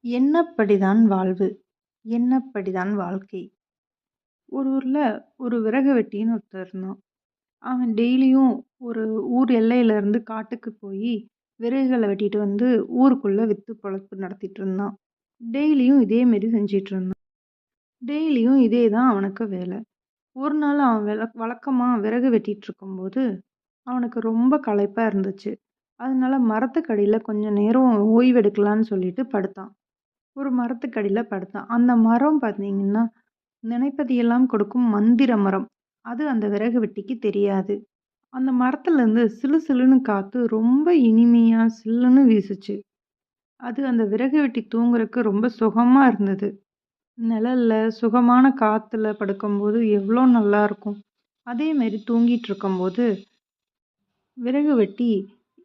எண்ணப்படிதான் வாழ்வு. எண்ணப்படிதான் வாழ்க்கை. ஒரு ஊர்ல ஒரு விறகு வெட்டின்னு ஒருத்தன் இருந்தான். அவன் டெய்லியும் ஒரு ஊர் எல்லையிலேருந்து காட்டுக்கு போய் விறகுகள வெட்டிட்டு வந்து ஊருக்குள்ள வித்து பொழப்பு நடத்திட்டு இருந்தான். டெய்லியும் இதே மாரி செஞ்சுட்டு இருந்தான். டெய்லியும் இதே தான் அவனுக்கு வேலை. ஒரு நாள் அவன் வழக்கமா விறகு வெட்டிட்டு இருக்கும்போது அவனுக்கு ரொம்ப களைப்பா இருந்துச்சு. அதனால மரத்துக்கடியில கொஞ்சம் நேரம் ஓய்வெடுக்கலான்னு சொல்லிட்டு படுத்தான். ஒரு மரத்துக்கடியில படுத்தான். அந்த மரம் பார்த்தீங்கன்னா, நினைப்பதையெல்லாம் கொடுக்கும் மந்திர மரம். அது அந்த விறகு வெட்டிக்கு தெரியாது. அந்த மரத்துலேருந்து சிலு சிலுன்னு காத்து ரொம்ப இனிமையா சில்லுன்னு வீசுச்சு. அது அந்த விறகு வெட்டி தூங்குறக்கு ரொம்ப சுகமா இருந்தது. நிழல்ல சுகமான காத்துல படுக்கும்போது எவ்வளோ நல்லாருக்கும். அதேமாரி தூங்கிட்டு இருக்கும்போது, விறகு வெட்டி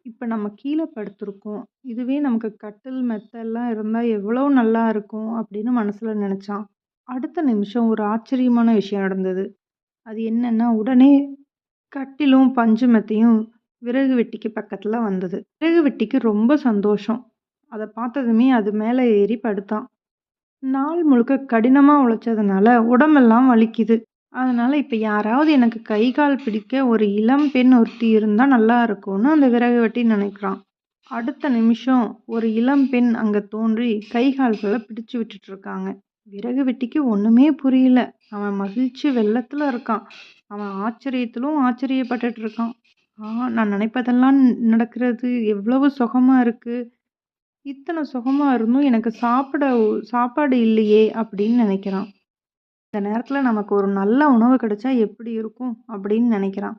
இப்ப நம்ம கீழ படுத்துருக்கோம். இதுவே நமக்கு கட்டில், மெத்தெல்லாம் இருந்தா எவ்வளோ நல்லா இருக்கும் அப்படின்னு மனசுல நெனச்சான். அடுத்த நிமிஷம் ஒரு ஆச்சரியமான விஷயம் நடந்தது. அது என்னன்னா, உடனே கட்டிலும், பஞ்சு மெத்தையும் விறகு வெட்டிக்கு பக்கத்துல வந்தது. விறகு வெட்டிக்கு ரொம்ப சந்தோஷம். அத பார்த்ததுமே அது மேல ஏறி படுத்தான். நாள் முழுக்க கடினமா உழைச்சதுனால உடம்பெல்லாம் வலிக்குது. அதனால இப்ப யாராவது எனக்கு கை, கால் பிடிக்க ஒரு இளம் பெண் ஒருத்தி இருந்தா நல்லா இருக்கும்னு அந்த விறகு வெட்டி நினைக்கிறான். அடுத்த நிமிஷம் ஒரு இளம் பெண் அங்க தோன்றி கை, கால்கள பிடிச்சு விட்டுட்டு இருக்காங்க. விறகு வெட்டிக்கு ஒண்ணுமே புரியல. அவன் மகிழ்ச்சி வெள்ளத்துல இருக்கான். அவன் ஆச்சரியத்திலும் ஆச்சரியப்பட்டுட்டு இருக்கான். நான் நினைப்பதெல்லாம் நடக்கிறது. எவ்வளவு சுகமா இருக்கு. இத்தன சுகமா இருந்தும் எனக்கு சாப்பாடு இல்லையே அப்படின்னு நினைக்கிறான். இந்த நேரத்துல நமக்கு ஒரு நல்ல உணவு கிடைச்சா எப்படி இருக்கும் அப்படின்னு நினைக்கிறான்.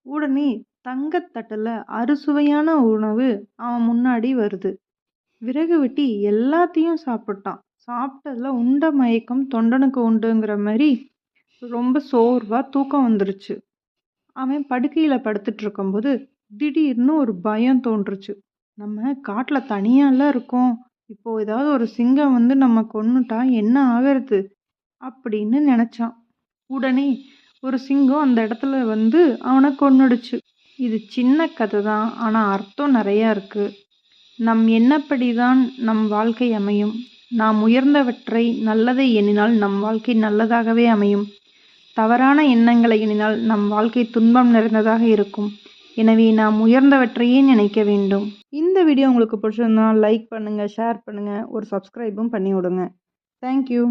உடனே தங்கத்தட்டுல அறுசுவையான உணவு அவன் முன்னாடி வருது. விறகு வெட்டி எல்லாத்தையும் சாப்பிட்டான். சாப்பிட்டதுல உண்ட மயக்கம் தொண்டனுக்கு உண்டுங்கிற மாரி ரொம்ப சோர்வா தூக்கம் வந்துருச்சு. அவன் படுக்கையில படுத்துட்டு இருக்கும்போது திடீர்னு ஒரு பயம் தோன்றுச்சு. நம்ம காட்டுல தனியால இருக்கோம். இப்போ ஏதாவது ஒரு சிங்கம் வந்து நம்ம கொன்னுட்டா என்ன ஆகுறது? அப்படின்னு நினைச்சான். உடனே ஒரு சிங்கம் அந்த இடத்துல வந்து அவனை கொன்னுடுச்சு. இது சின்ன கதை தான். ஆனா அர்த்தம் நிறைய இருக்கு. நம் எண்ணப்படிதான் நம் வாழ்க்கை அமையும். நாம் உயர்ந்தவற்றை நல்லதை எண்ணினால் நம் வாழ்க்கை நல்லதாகவே அமையும். தவறான எண்ணங்களை எண்ணினால் நம் வாழ்க்கை துன்பம் நிறைந்ததாக இருக்கும். எனவே நாம் உயர்ந்தவற்றையே நினைக்க வேண்டும். இந்த வீடியோ உங்களுக்கு பிடிச்சிருந்தா லைக் பண்ணுங்க, ஷேர் பண்ணுங்க, ஒரு சப்ஸ்கிரைபும் பண்ணி விடுங்க. தேங்க்யூ.